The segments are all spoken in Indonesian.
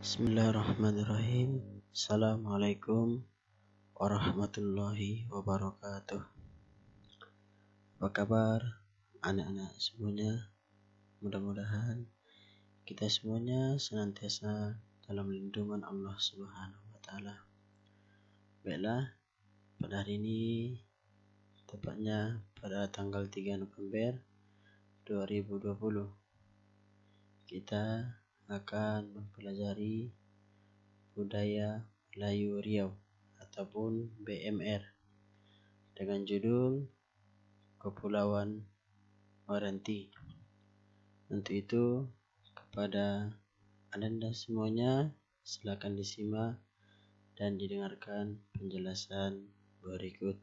Bismillahirrahmanirrahim. Assalamualaikum warahmatullahi wabarakatuh. Apa kabar anak-anak semuanya? Mudah-mudahan kita semuanya senantiasa dalam lindungan Allah Subhanahu wa taala. Baiklah, pada hari ini tepatnya pada tanggal 3 November 2020 kita akan mempelajari budaya Melayu Riau ataupun BMR dengan judul Kepulauan Meranti. Untuk itu, kepada Anda semuanya, silakan disimak dan didengarkan penjelasan berikut.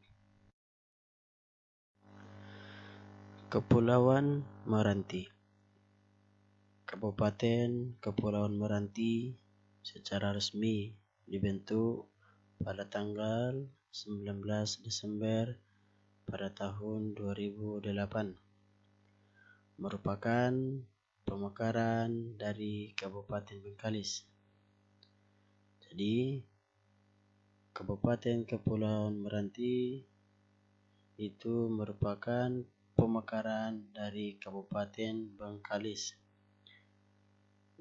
Kepulauan Meranti. Kabupaten Kepulauan Meranti secara resmi dibentuk pada tanggal 19 Desember pada tahun 2008. Merupakan pemekaran dari Kabupaten Bengkalis. Jadi, Kabupaten Kepulauan Meranti itu merupakan pemekaran dari Kabupaten Bengkalis.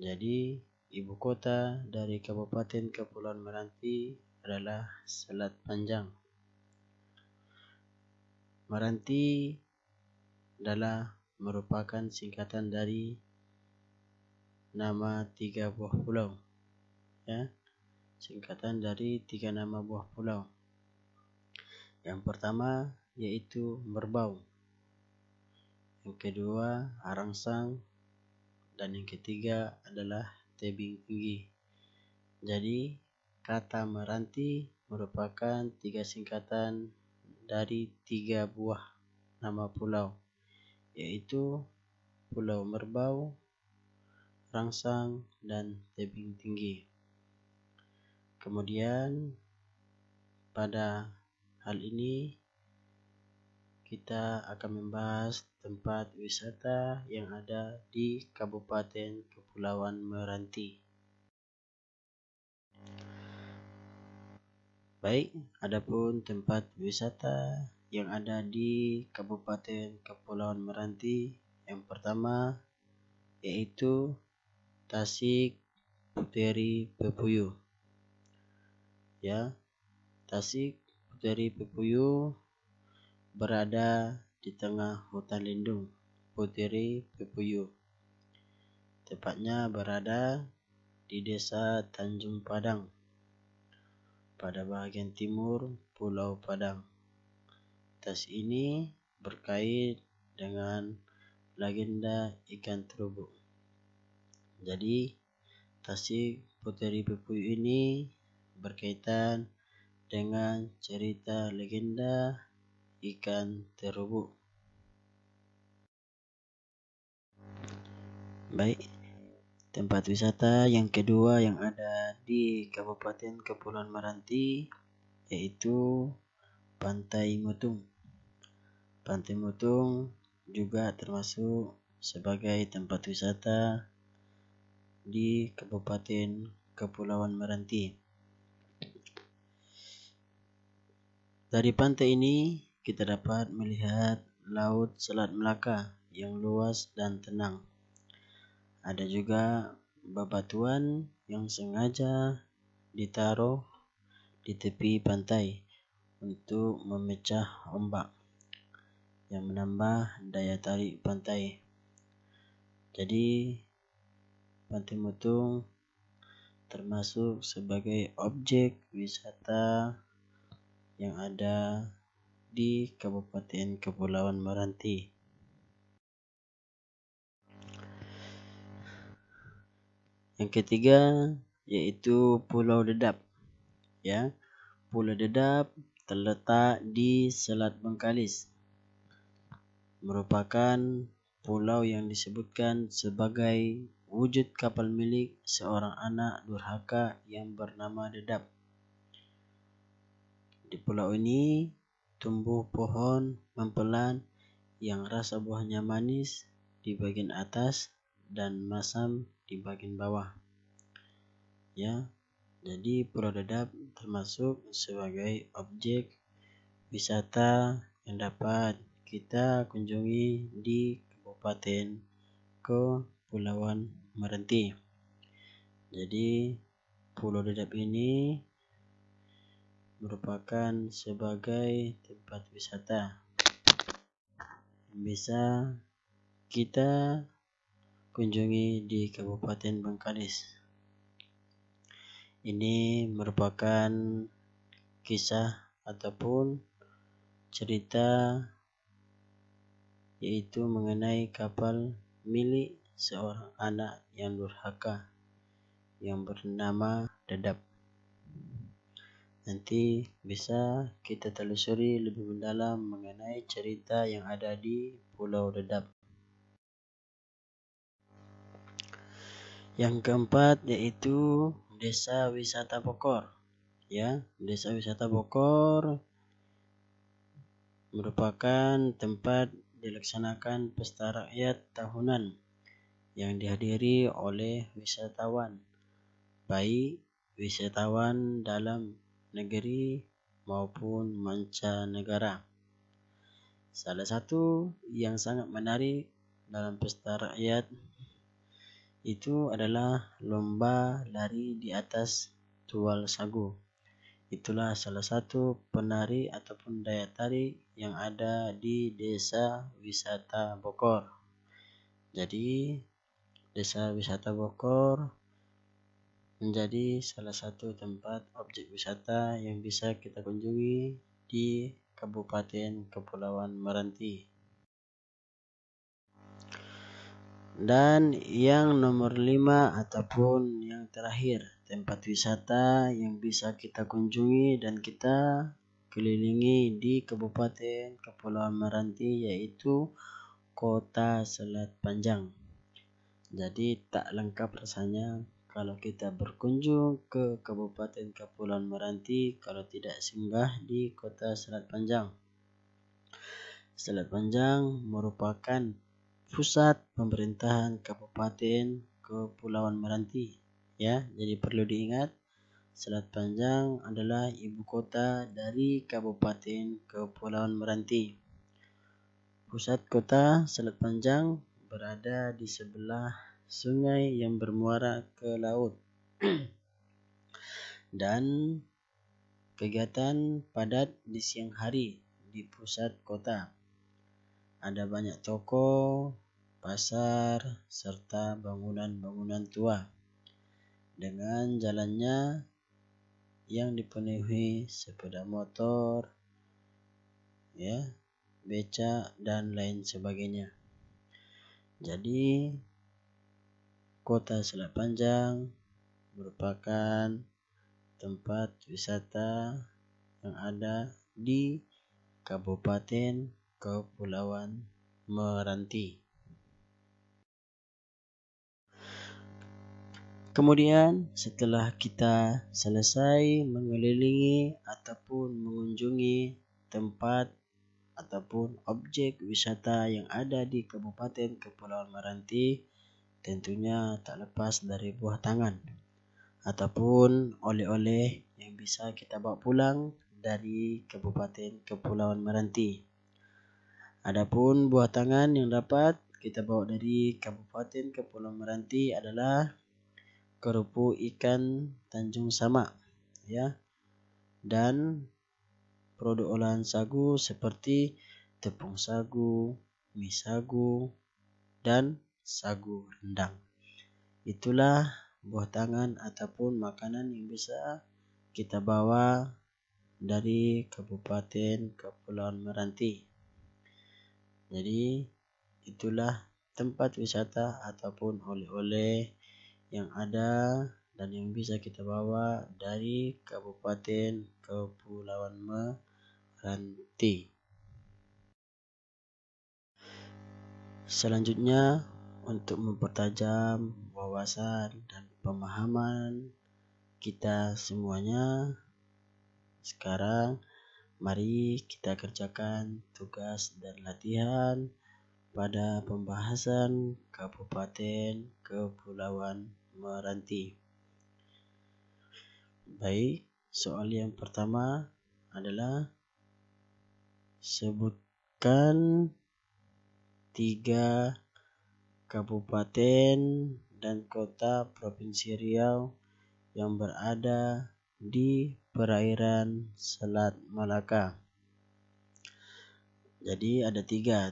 Jadi, ibu kota dari Kabupaten Kepulauan Meranti adalah Selat Panjang. Meranti adalah merupakan singkatan dari nama 3 buah pulau. Singkatan dari 3 nama buah pulau. Yang pertama yaitu Merbau. Yang kedua Arangsang. Dan yang ketiga adalah Tebing Tinggi. Jadi kata Meranti merupakan 3 singkatan dari 3 buah nama pulau, yaitu Pulau Merbau, Rangsang, dan Tebing Tinggi. Kemudian pada hal ini kita akan membahas tempat wisata yang ada di Kabupaten Kepulauan Meranti. Baik, adapun tempat wisata yang ada di Kabupaten Kepulauan Meranti, yang pertama yaitu Tasik Puteri Pepuyu. Tasik Puteri Pepuyu berada di tengah hutan lindung Puteri Pepuyu. Tepatnya berada di Desa Tanjung Padang pada bagian timur Pulau Padang. Tasik ini berkait dengan legenda ikan terubuk. Jadi, Tasik Puteri Pepuyu ini berkaitan dengan cerita legenda ikan terubuk. Baik, tempat wisata yang kedua yang ada di Kabupaten Kepulauan Meranti yaitu Pantai Mutung. Pantai Mutung juga termasuk sebagai tempat wisata di Kabupaten Kepulauan Meranti. Dari pantai ini kita dapat melihat Laut Selat Melaka yang luas dan tenang. Ada juga bebatuan yang sengaja ditaruh di tepi pantai untuk memecah ombak yang menambah daya tarik pantai. Jadi, Pantai Mutung termasuk sebagai objek wisata yang ada di Kabupaten Kepulauan Meranti. Yang ketiga yaitu Pulau Dedap. Pulau Dedap terletak di Selat Bengkalis. Merupakan pulau yang disebutkan sebagai wujud kapal milik seorang anak durhaka yang bernama Dedap. Di pulau ini tumbuh pohon mempelan yang rasa buahnya manis di bagian atas dan masam di bagian bawah. ya. Jadi Pulau Dadap termasuk sebagai objek wisata yang dapat kita kunjungi di Kabupaten Kepulauan Meranti. Jadi Pulau Dadap ini merupakan sebagai tempat wisata yang bisa kita kunjungi di Kabupaten Bengkalis. Ini merupakan kisah ataupun cerita yaitu mengenai kapal milik seorang anak yang durhaka yang bernama Dadap. Nanti bisa kita telusuri lebih mendalam mengenai cerita yang ada di Pulau Dadap. Yang keempat yaitu Desa Wisata Bokor. Ya, Desa Wisata Bokor merupakan tempat dilaksanakan pesta rakyat tahunan yang dihadiri oleh wisatawan, baik wisatawan dalam negeri maupun mancanegara. Salah satu yang sangat menarik dalam pesta rakyat itu adalah lomba lari di atas tual sagu. Itulah salah satu penari ataupun daya tarik yang ada di Desa Wisata Bokor. Jadi Desa Wisata Bokor menjadi salah satu tempat objek wisata yang bisa kita kunjungi di Kabupaten Kepulauan Meranti. Dan yang nomor 5 ataupun yang terakhir, tempat wisata yang bisa kita kunjungi dan kita kelilingi di Kabupaten Kepulauan Meranti yaitu Kota Selat Panjang. Jadi tak lengkap rasanya kalau kita berkunjung ke Kabupaten Kepulauan Meranti kalau tidak singgah di Kota Selat Panjang. Selat Panjang merupakan pusat pemerintahan Kabupaten Kepulauan Meranti, ya. Jadi perlu diingat, Selat Panjang adalah ibu kota dari Kabupaten Kepulauan Meranti. Pusat kota Selat Panjang berada di sebelah sungai yang bermuara ke laut. Dan kegiatan padat di siang hari di pusat kota. Ada banyak toko, pasar, serta bangunan-bangunan tua dengan jalannya yang dipenuhi sepeda motor, ya, becak dan lain sebagainya. Jadi Kota Selat Panjang merupakan tempat wisata yang ada di Kabupaten Kepulauan Meranti. Kemudian setelah kita selesai mengelilingi ataupun mengunjungi tempat ataupun objek wisata yang ada di Kabupaten Kepulauan Meranti, tentunya tak lepas dari buah tangan ataupun oleh-oleh yang bisa kita bawa pulang dari Kabupaten Kepulauan Meranti. Adapun buah tangan yang dapat kita bawa dari Kabupaten Kepulauan Meranti adalah kerupuk ikan Tanjung Samak, ya, dan produk olahan sagu seperti tepung sagu, mie sagu, dan sagu rendang. Itulah buah tangan ataupun makanan yang bisa kita bawa dari Kabupaten Kepulauan Meranti. Jadi itulah tempat wisata ataupun oleh-oleh yang ada dan yang bisa kita bawa dari Kabupaten Kepulauan Meranti. Selanjutnya, untuk mempertajam wawasan dan pemahaman kita semuanya, sekarang mari kita kerjakan tugas dan latihan pada pembahasan Kabupaten Kepulauan Meranti. Baik, soal yang pertama adalah sebutkan 3 kabupaten dan kota Provinsi Riau yang berada di perairan Selat Malaka. Jadi ada tiga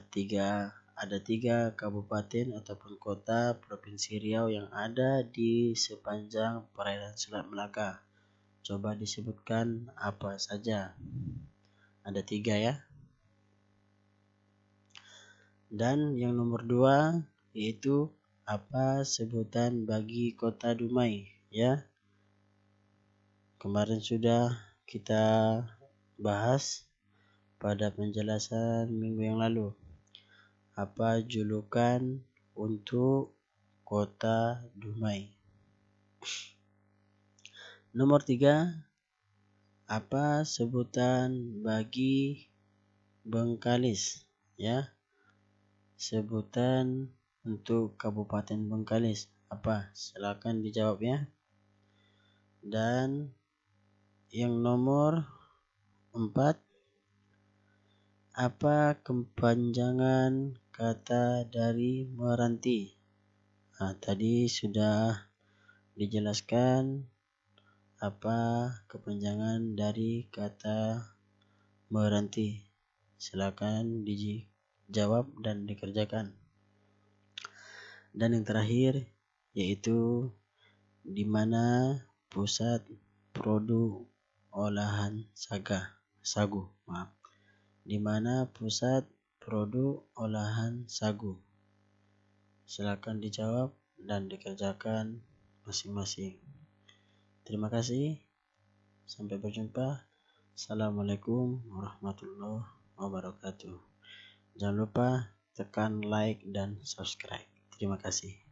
kabupaten ataupun kota Provinsi Riau yang ada di sepanjang perairan Selat Malaka. Coba disebutkan apa saja. Ada 3 ya. Dan yang nomor 2 yaitu apa sebutan bagi kota Dumai ya. Kemarin sudah kita bahas pada penjelasan minggu yang lalu. Apa julukan untuk kota Dumai? Nomor 3, apa sebutan bagi Bengkalis ya? Sebutan untuk Kabupaten Bengkalis apa? Silakan dijawab ya. Dan yang nomor 4, apa kepanjangan kata dari meranti? Tadi sudah dijelaskan apa kepanjangan dari kata meranti. Silakan dijawab dan dikerjakan. Dan yang terakhir yaitu di mana pusat produk olahan sagu. Di mana pusat produk olahan sagu? Silakan dijawab dan dikerjakan masing-masing. Terima kasih. Sampai berjumpa. Assalamualaikum warahmatullahi wabarakatuh. Jangan lupa tekan like dan subscribe. Terima kasih.